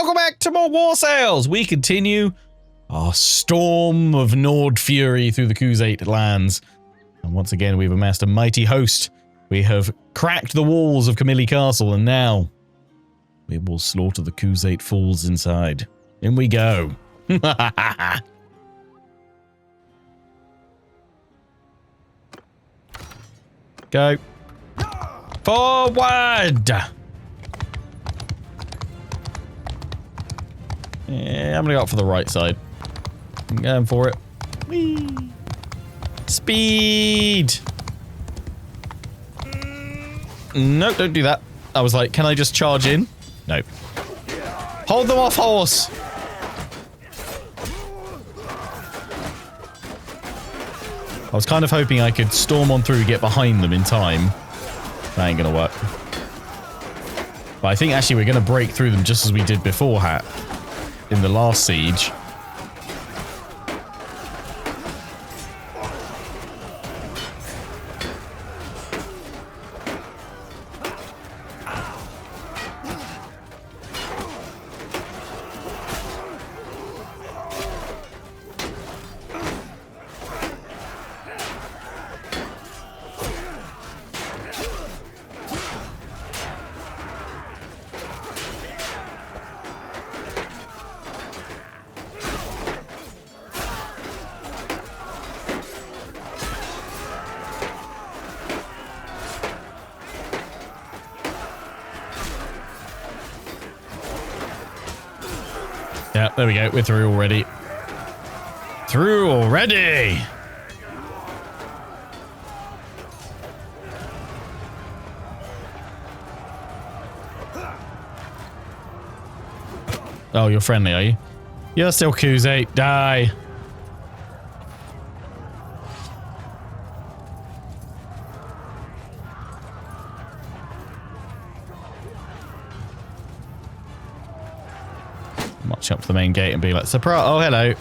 welcome back to more War Sails. We continue our storm of Nord fury through the Khuzait lands. And once again, we've amassed a mighty host. We have cracked the walls of Camille Castle, and now we will slaughter the Khuzait fools inside. In we go. Go. Forward! Yeah, I'm gonna go up for the right side. I'm going for it. Whee! Speed! No, don't do that. I was like, can I just charge in? No. Hold them off, horse! I was kind of hoping I could storm on through, get behind them in time. That ain't gonna work. But I think actually we're gonna break through them just as we did before, in the last siege. Yeah, there we go. We're through already. Through already! Oh, you're friendly, are you? You're still Khuzait. Die! March up to the main gate and be like, surprise! Oh, hello.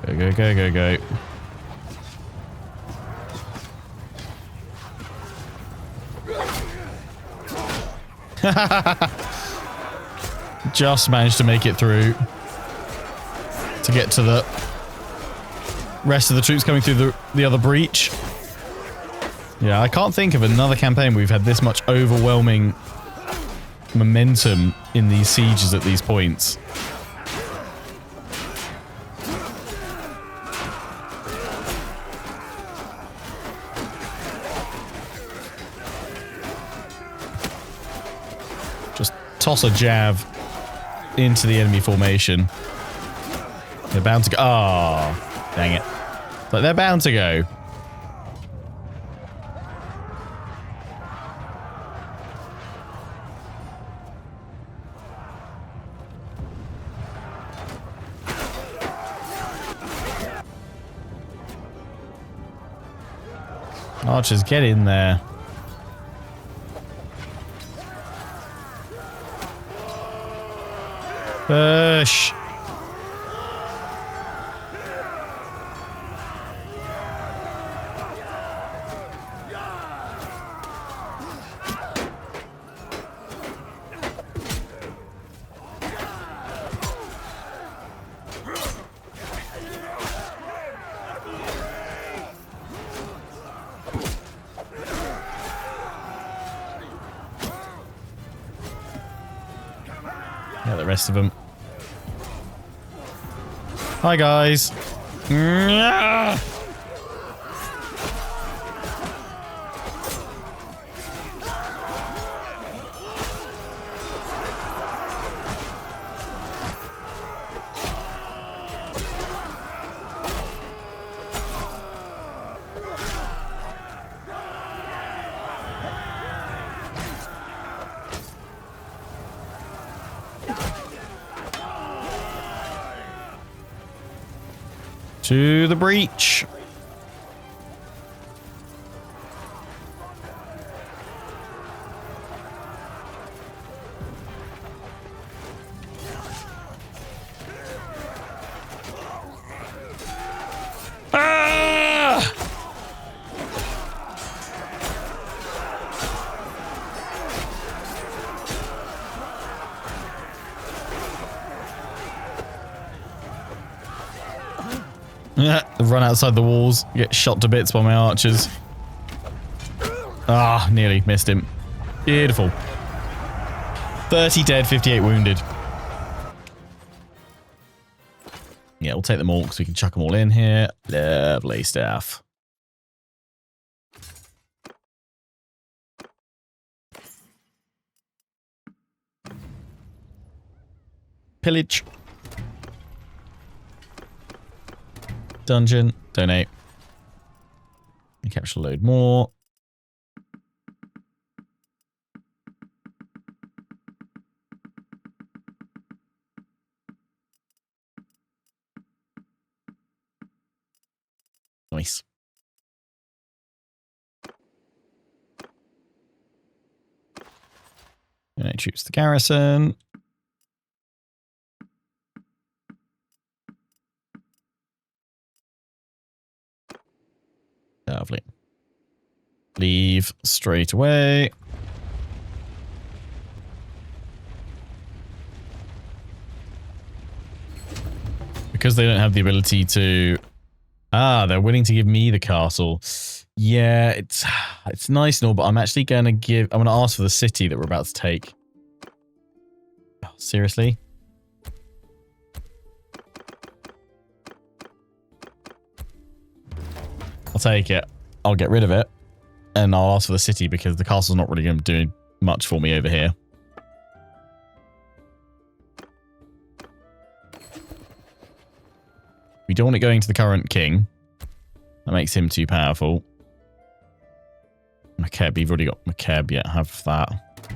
Go, go, go, go, go. Just managed to make it through to get to the rest of the troops coming through the other breach. Yeah, I can't think of another campaign where we've had this much overwhelming momentum in these sieges at these points. Just toss a jab into the enemy formation. They're bound to go. Oh, dang it. But they're bound to go. Archers, get in there. Push. Yeah, the rest of them. Hi, guys. Yeah. To the breach. Ah! Run outside the walls, get shot to bits by my archers. Ah, nearly missed him. Beautiful. 30 dead, 58 wounded. Yeah, we'll take them all because we can chuck them all in here. Lovely stuff. Pillage. Dungeon. Donate. And capture a load more. Nice. Donate troops to the garrison. Lovely. Leave straight away. Because they don't have the ability to... Ah, they're willing to give me the castle. Yeah, it's nice and all, but I'm actually going to give... I'm going to ask for the city that we're about to take. Oh, seriously? I'll take it. I'll get rid of it. And I'll ask for the city because the castle's not really going to do much for me over here. We don't want it going to the current king. That makes him too powerful. Makeb, you've already got Makeb. Yeah, have that.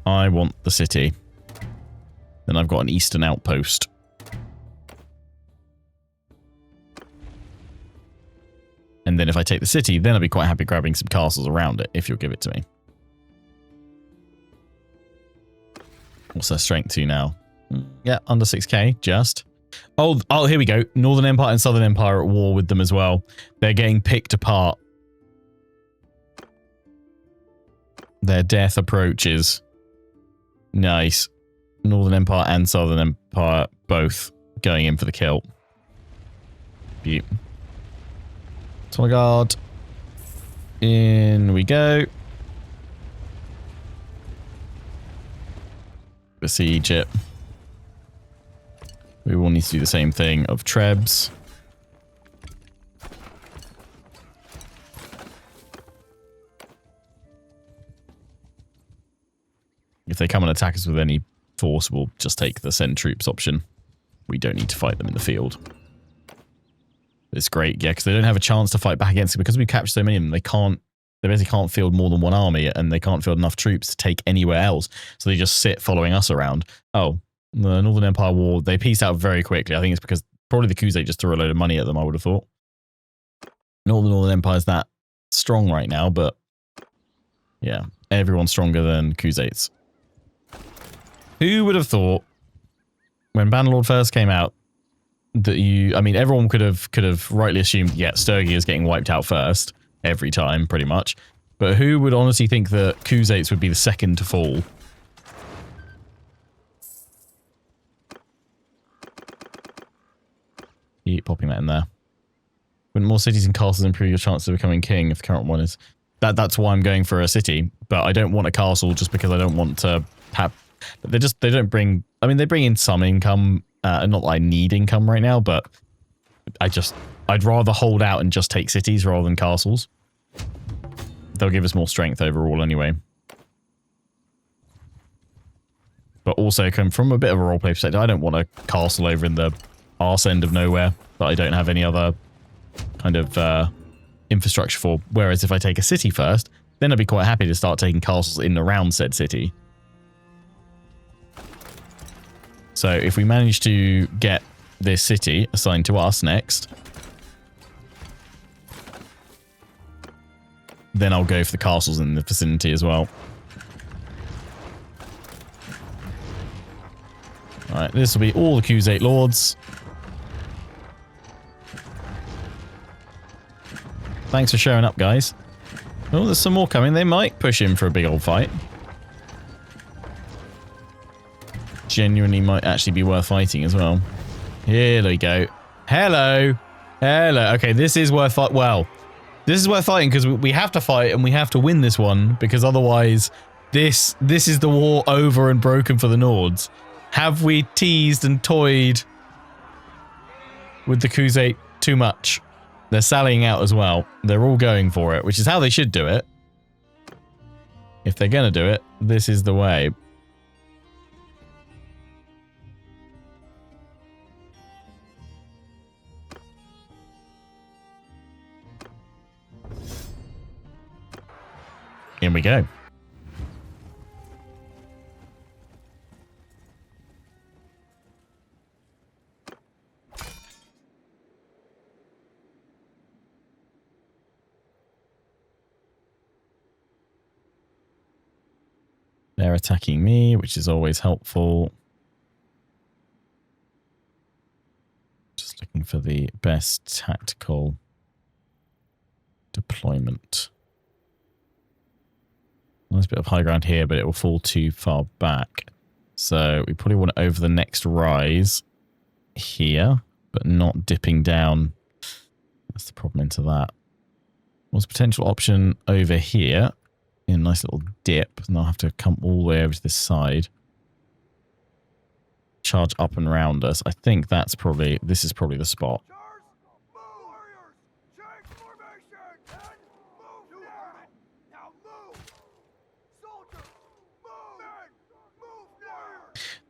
I want the city. Then I've got an eastern outpost. And then if I take the city, then I'll be quite happy grabbing some castles around it, if you'll give it to me. What's their strength to now? Yeah, under 6k, just. Oh, here we go. Northern Empire and Southern Empire are at war with them as well. They're getting picked apart. Their death approaches. Nice. Northern Empire and Southern Empire both going in for the kill. Beautiful. Total Guard. In we go. Besiege it. We will need to do the same thing of Trebs. If they come and attack us with any force, we'll just take the send troops option. We don't need to fight them in the field. It's great, yeah, because they don't have a chance to fight back against it. Because we've captured so many of them, they basically can't field more than one army, and they can't field enough troops to take anywhere else. So they just sit following us around. Oh, the Northern Empire War, they pieced out very quickly. I think it's because probably the Khuzait just threw a load of money at them, I would have thought. Not the Northern Empire's that strong right now, but yeah, everyone's stronger than Khuzaits. Who would have thought when Bannerlord first came out that everyone could have rightly assumed, yeah, Sturgi is getting wiped out first every time, pretty much. But who would honestly think that Khuzaits would be the second to fall? Keep popping that in there. Wouldn't more cities and castles improve your chances of becoming king if the current one is... That's why I'm going for a city, but I don't want a castle just because I don't want to have... They don't bring... I mean, they bring in some income. Not that I need income right now, but I'd rather hold out and just take cities rather than castles. They'll give us more strength overall anyway. But also come from a bit of a roleplay perspective. I don't want a castle over in the arse end of nowhere that I don't have any other kind of infrastructure for. Whereas if I take a city first, then I'd be quite happy to start taking castles in and around said city. So if we manage to get this city assigned to us next, then I'll go for the castles in the vicinity as well. Alright, this will be all the Khuzait lords. Thanks for showing up, guys. Oh, there's some more coming. They might push in for a big old fight. Genuinely might actually be worth fighting as well. Here we go. Hello. Hello. Okay, this is worth fight. Well, this is worth fighting because we have to fight and we have to win this one because otherwise this is the war over and broken for the Nords. Have we teased and toyed with the Khuzait too much? They're sallying out as well. They're all going for it, which is how they should do it. If they're going to do it, this is the way. In we go. They're attacking me, which is always helpful. Just looking for the best tactical deployment. There's a bit of high ground here, but it will fall too far back. So we probably want it over the next rise here, but not dipping down. That's the problem into that. What's a potential option over here? In a nice little dip, and I'll have to come all the way over to this side. Charge up and round us. I think that's probably, this is probably the spot.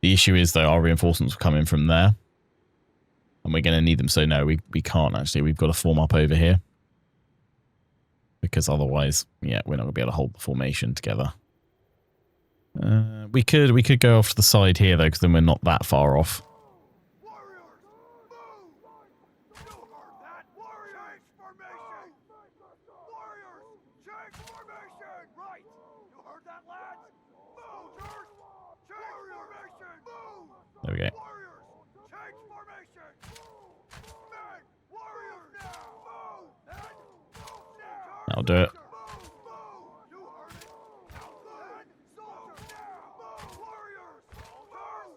The issue is, though, our reinforcements will come in from there. And we're going to need them, so no, we can't actually. We've got to form up over here. Because otherwise, yeah, we're not going to be able to hold the formation together. We could go off to the side here, though, because then we're not that far off. There we go. That'll do it.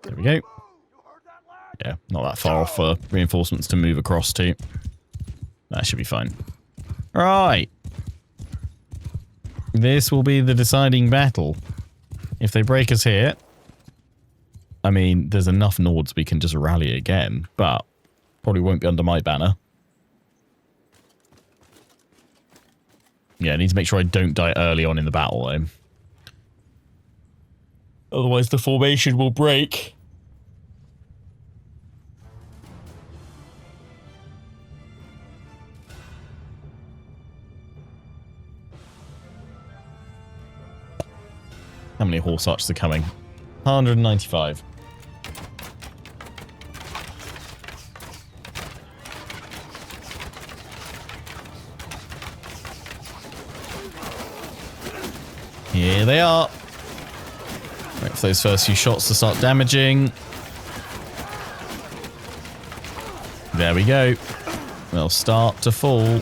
There we go. Yeah, not that far off for reinforcements to move across to. That should be fine. Right. This will be the deciding battle. If they break us here, I mean, there's enough Nords we can just rally again, but probably won't be under my banner. Yeah, I need to make sure I don't die early on in the battle, though. Otherwise, the formation will break. How many horse archers are coming? 195. Here they are. Wait for those first few shots to start damaging. There we go. They'll start to fall.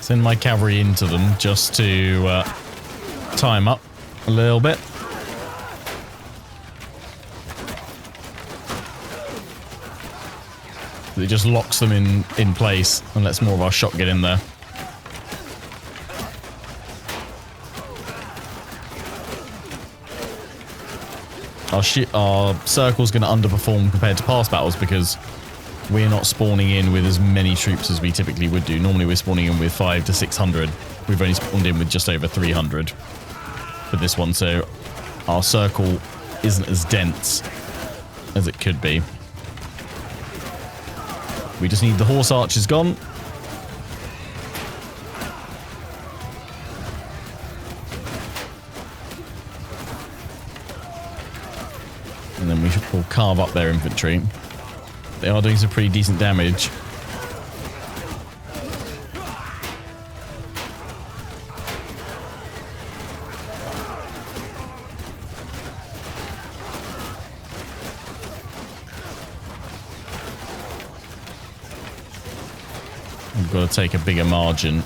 Send my cavalry into them just to tie them up a little bit. It just locks them in place and lets more of our shot get in there. Our circle's going to underperform compared to past battles because we're not spawning in with as many troops as we typically would do. Normally we're spawning in with 500 to 600. We've only spawned in with just over 300 for this one, so our circle isn't as dense as it could be. We just need the horse archers gone. And then we'll carve up their infantry. They are doing some pretty decent damage. We've got to take a bigger margin.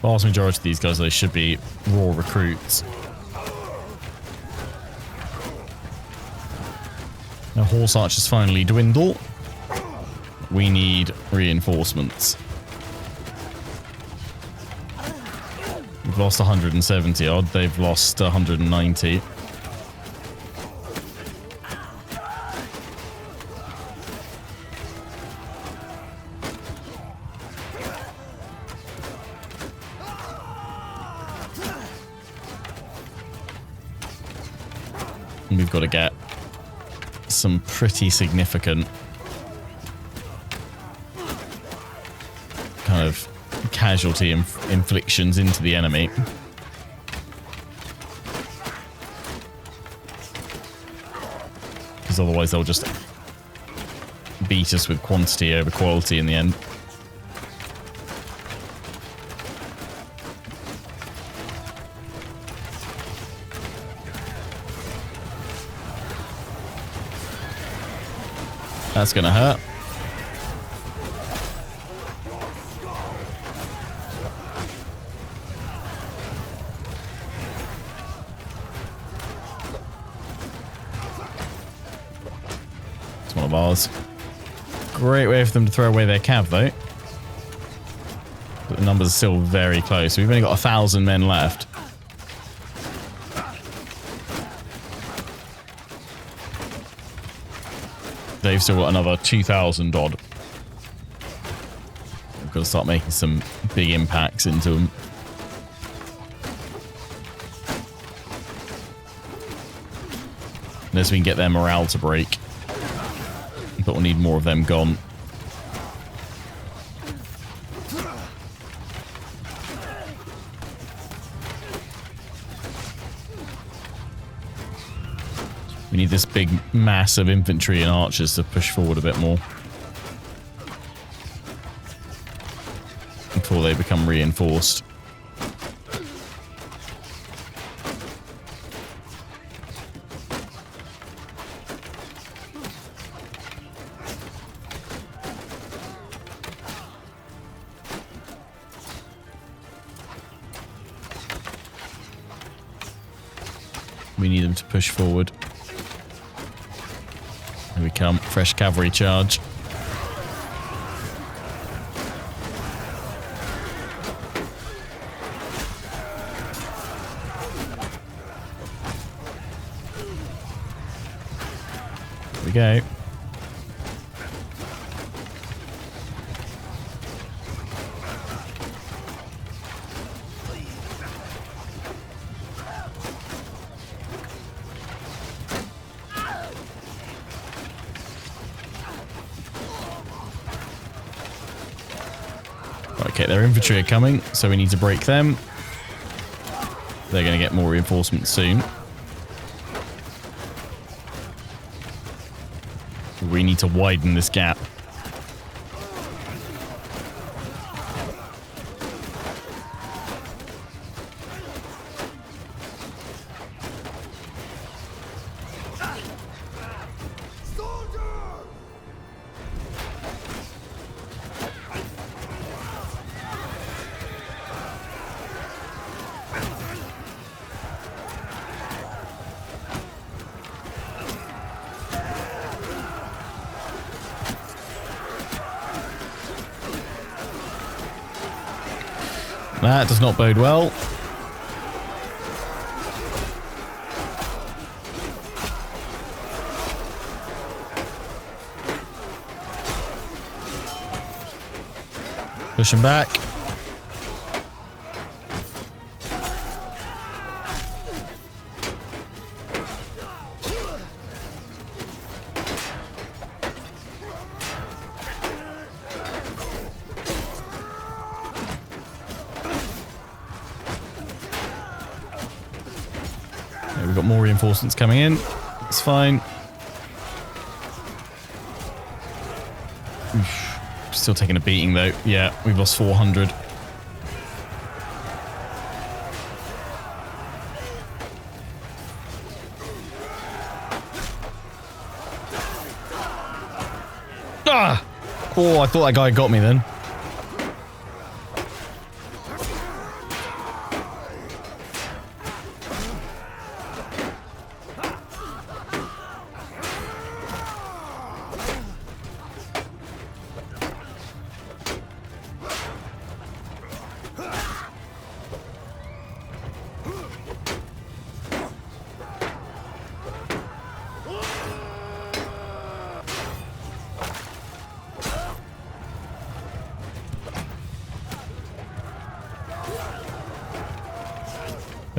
Vast majority of these guys, they should be raw recruits. Now horse archers finally dwindle. We need reinforcements. We've lost 170 odd. They've lost 190. And we've got to get some pretty significant kind of casualty inflictions into the enemy. Because otherwise they'll just beat us with quantity over quality in the end. That's gonna hurt. It's one of ours. Great way for them to throw away their cab, though. But the numbers are still very close. We've only got 1,000 men left. They've still got another 2,000 odd. We've got to start making some big impacts into them. Unless we can get their morale to break. But we'll need more of them gone. We need this big mass of infantry and archers to push forward a bit more before they become reinforced. We need them to push forward. Here we come. Fresh cavalry charge. Here we go. Okay, their infantry are coming, so we need to break them. They're going to get more reinforcements soon. We need to widen this gap. That does not bode well. Push him back. We've got more reinforcements coming in. It's fine. Oof. Still taking a beating though. Yeah, we've lost 400. Ah! Oh, I thought that guy got me then.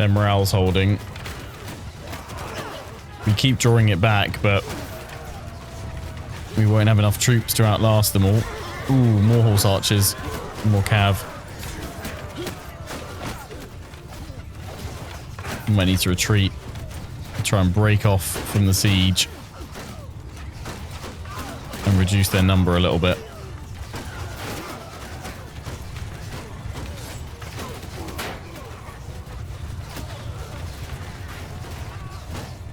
Their morale's holding. We keep drawing it back, but we won't have enough troops to outlast them all. Ooh, more horse archers. More cav. We might need to retreat. Try and break off from the siege. And reduce their number a little bit.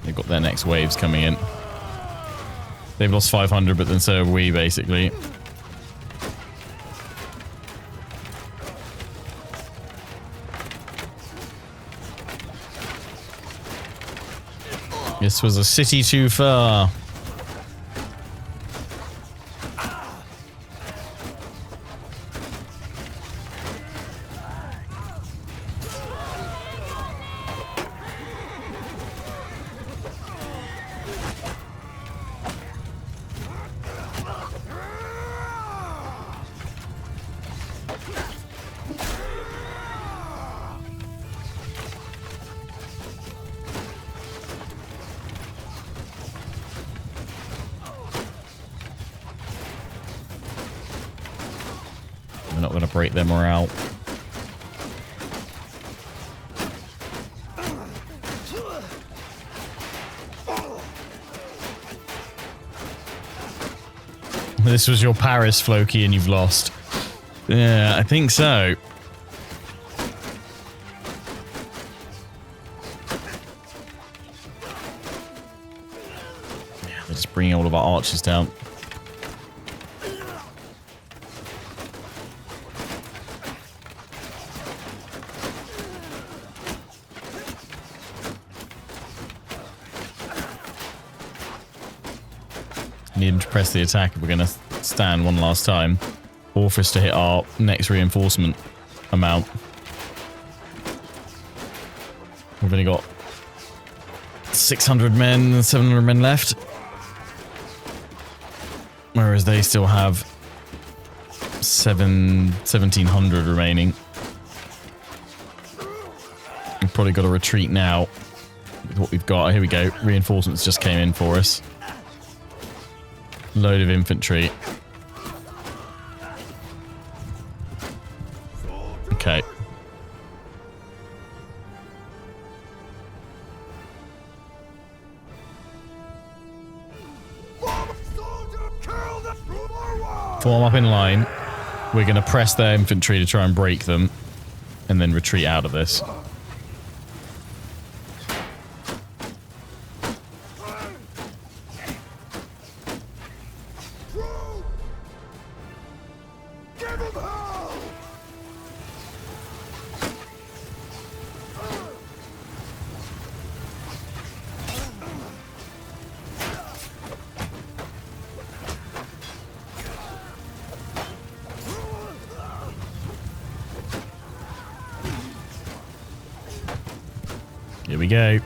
They've got their next waves coming in. They've lost 500, but then so have we, basically. This was a city too far. We're not going to break their morale. This was your Paris, Floki, and you've lost. Yeah, I think so. Yeah, they're just bringing all of our archers down. Need him to press the attack if we're going to stand one last time. Or for us to hit our next reinforcement amount. We've only got 600 men, 700 men left. Whereas they still have 1700 remaining. We've probably got to retreat now with what we've got. Here we go. Reinforcements just came in for us. Load of infantry. Okay. Form up in line. We're going to press their infantry to try and break them. And then retreat out of this. Here we go.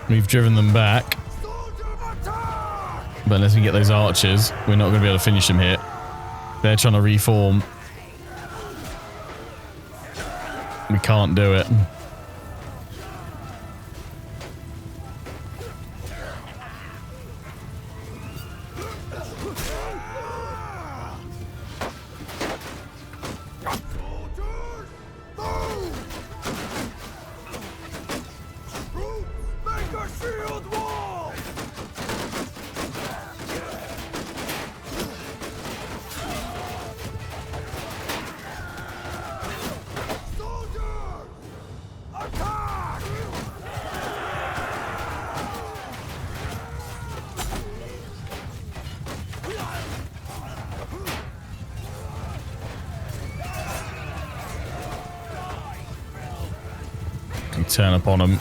We've driven them back. But unless we get those archers, we're not going to be able to finish them here. They're trying to reform. We can't do it. Can turn up on them.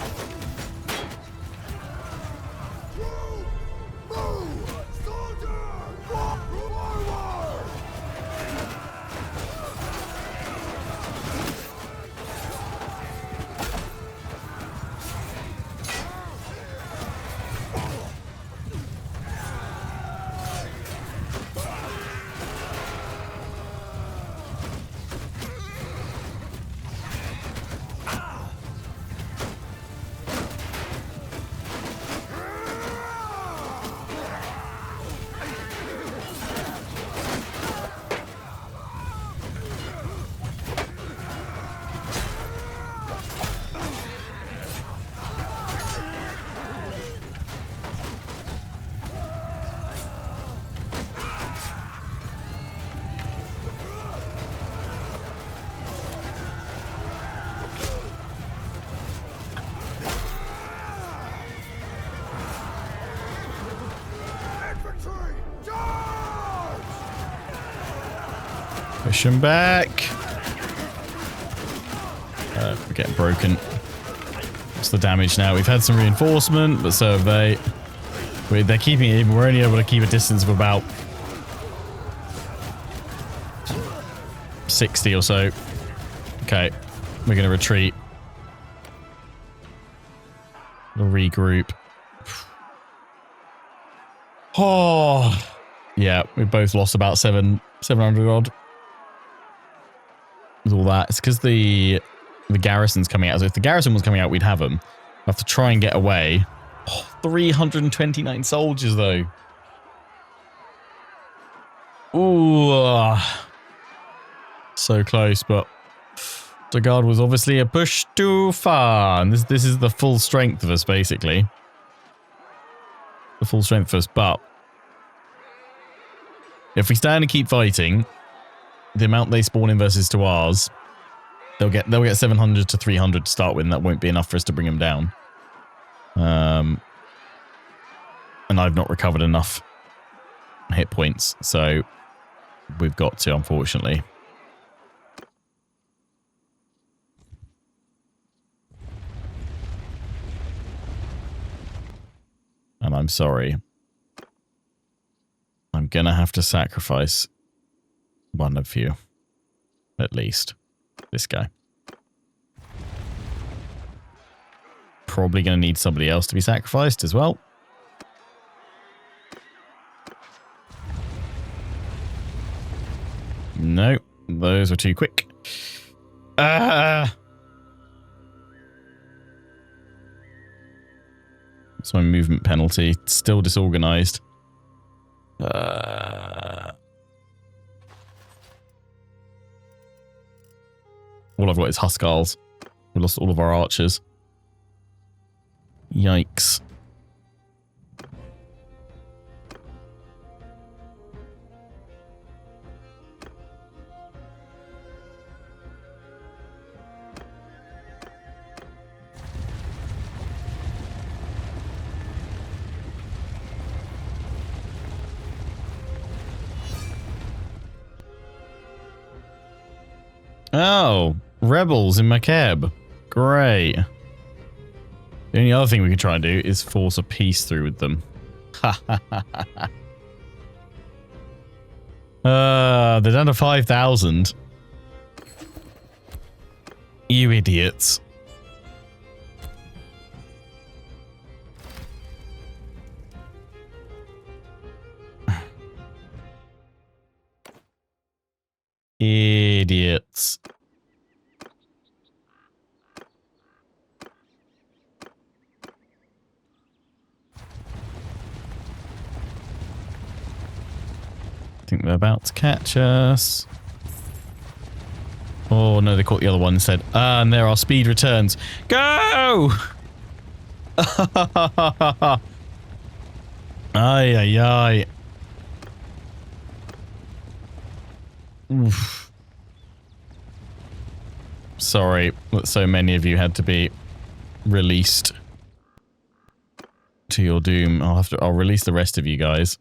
Push him back. We're getting broken. What's the damage now? We've had some reinforcement, but so have they. They're keeping it even. We're only able to keep a distance of about 60 or so. Okay. We're going to retreat. We'll regroup. Oh. Yeah, we both lost about 700 odd. With all that. It's because the garrison's coming out. So if the garrison was coming out, we'd have them. I have to try and get away. Oh, 329 soldiers, though. Ooh. So close, but the guard was obviously a push too far. And this is the full strength of us, basically. The full strength of us, but if we stand and keep fighting, the amount they spawn in versus to ours, they'll get 700 to 300 to start with, and that won't be enough for us to bring them down. And I've not recovered enough hit points, so we've got to, unfortunately. And I'm sorry. I'm gonna have to sacrifice one of you. At least. This guy. Probably gonna need somebody else to be sacrificed as well. No, those were too quick. It's my movement penalty. It's still disorganized. All I've got is Huskarls. We lost all of our archers. Yikes. Oh, rebels in Makeb. Great. The only other thing we could try and do is force a peace through with them. They're down to 5,000. You idiots. Idiots. I think they're about to catch us. Oh no, they caught the other one instead. And there our speed returns. Go! Ay, ay, ay. Oof. Sorry that so many of you had to be released to your doom. I'll release the rest of you guys.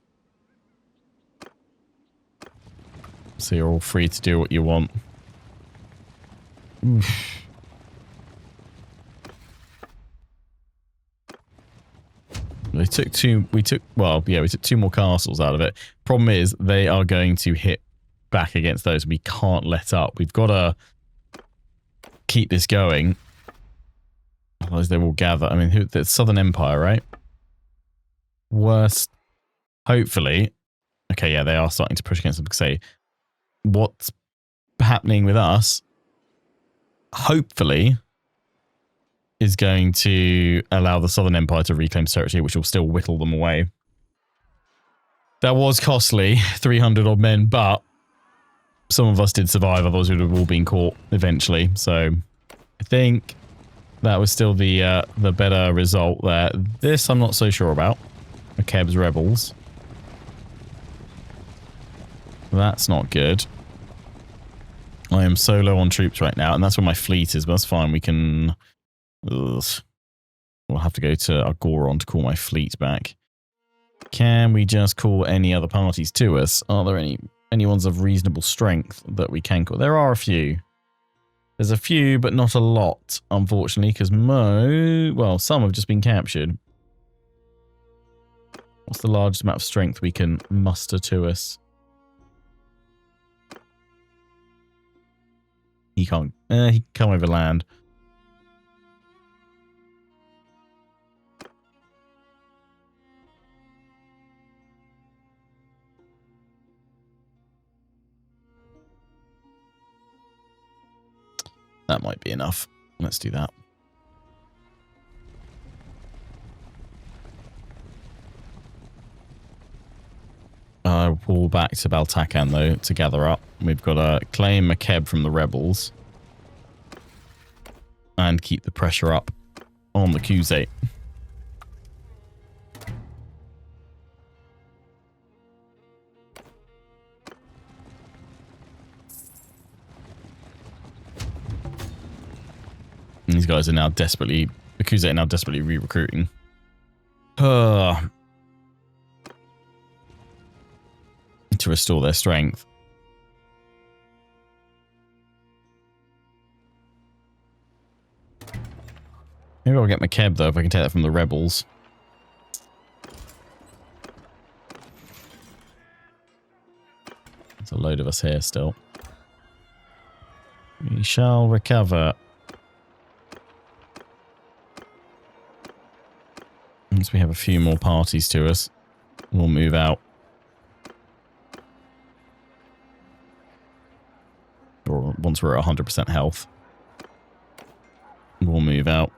So you're all free to do what you want. Oof. We took two more castles out of it. Problem is, they are going to hit back against those. We can't let up. We've got to keep this going. Otherwise, they will gather. I mean, the Southern Empire, right? Worst. Hopefully. Okay, yeah, they are starting to push against them. Say, what's happening with us, hopefully, is going to allow the Southern Empire to reclaim territory, which will still whittle them away. That was costly, 300 odd men, but some of us did survive, otherwise we would have all been caught eventually. So I think that was still the better result there. This I'm not so sure about. Makeb's rebels. That's not good. I am so low on troops right now, and that's where my fleet is, but that's fine. We can... Ugh. We'll have to go to Agoron to call my fleet back. Can we just call any other parties to us? Are there any ones of reasonable strength that we can call? There are a few. There's a few, but not a lot, unfortunately, because some have just been captured. What's the largest amount of strength we can muster to us? He can't. He can come over land. That might be enough. Let's do that. I'll pull back to Baltakan, though, to gather up. We've got to claim Makeb from the rebels. And keep the pressure up on the Khuzait. These guys are now desperately... The Khuzait are now desperately re-recruiting. To restore their strength. Maybe I'll get Makeb, though, if I can take that from the rebels. There's a load of us here still. We shall recover. Once we have a few more parties to us, we'll move out. Or once we're at 100% health, we'll move out.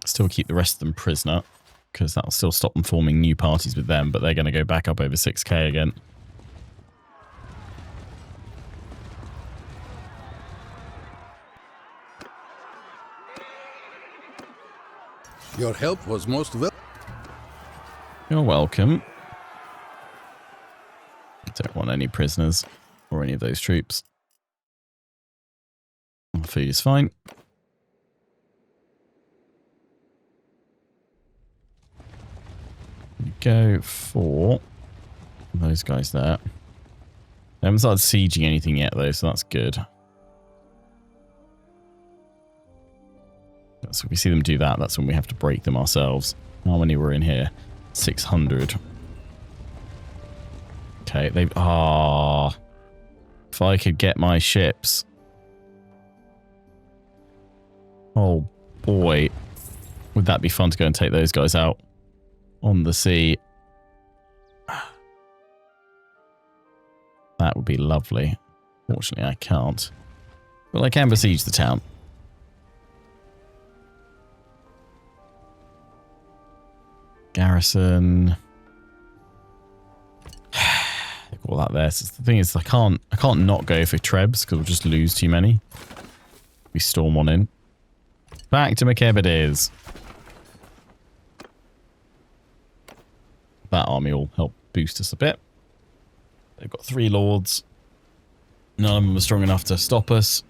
Still keep the rest of them prisoner, because that'll still stop them forming new parties with them, but they're going to go back up over 6k again. Your help was most welcome. You're welcome. Don't want any prisoners or any of those troops. Food is fine. Go for those guys there. They haven't started sieging anything yet, though, so that's good. So if we see them do that, that's when we have to break them ourselves. How many were in here? 600. Okay, they... Ah. If I could get my ships. Oh, boy. Would that be fun to go and take those guys out on the sea? That would be lovely. Fortunately, I can't. But I can besiege the town. Garrison. All that there. So the thing is, I can't not go for Trebs because we'll just lose too many. We storm one in. Back to Makeb it is. That army will help boost us a bit. They've got 3 lords. None of them are strong enough to stop us.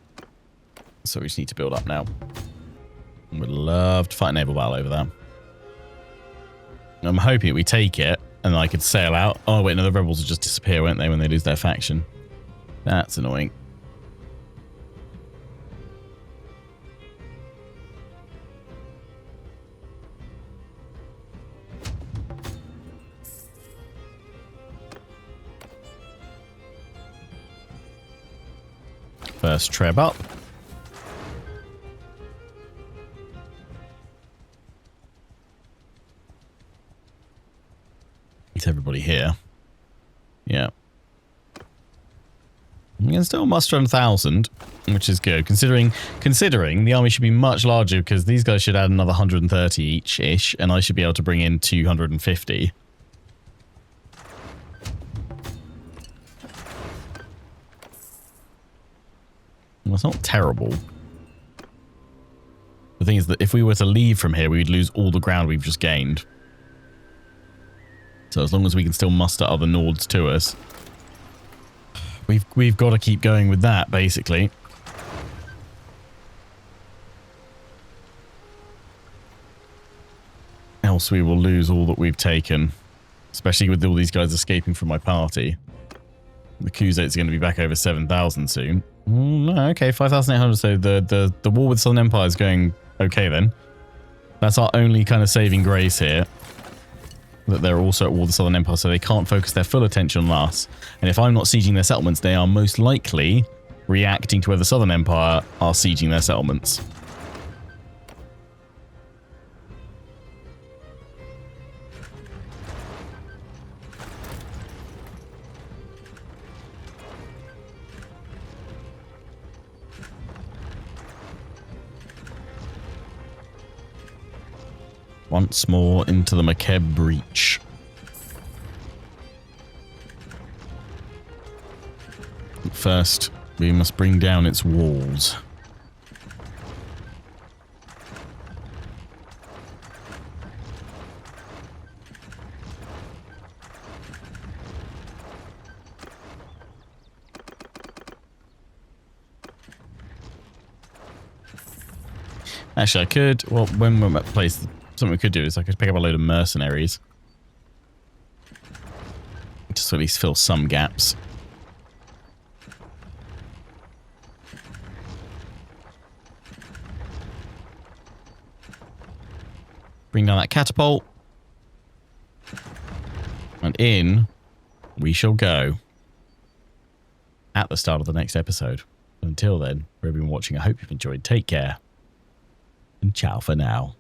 So we just need to build up now. And we'd love to fight a naval battle over that. I'm hoping we take it and I could sail out. Oh, wait, no, the rebels will just disappear, won't they, when they lose their faction? That's annoying. First treb up. It's everybody here. Yeah. We can still muster 1,000, which is good. Considering the army should be much larger because these guys should add another 130 each-ish, and I should be able to bring in 250. Well, it's not terrible. The thing is that if we were to leave from here, we'd lose all the ground we've just gained. So as long as we can still muster other Nords to us, we've got to keep going with that, basically. Else we will lose all that we've taken, especially with all these guys escaping from my party. The Khuzaits are going to be back over 7,000 soon. No, okay, 5,800. So the war with Southern Empire is going okay then. That's our only kind of saving grace here. That they're also at war with the Southern Empire, so they can't focus their full attention on us. And if I'm not sieging their settlements, they are most likely reacting to where the Southern Empire are sieging their settlements. Once more into the Makeb breach. First, we must bring down its walls. Actually, I could, well, when we're at the place, something we could do is I could pick up a load of mercenaries. Just to at least fill some gaps. Bring down that catapult. And in we shall go. At the start of the next episode. Until then, for everyone watching, I hope you've enjoyed. Take care. And ciao for now.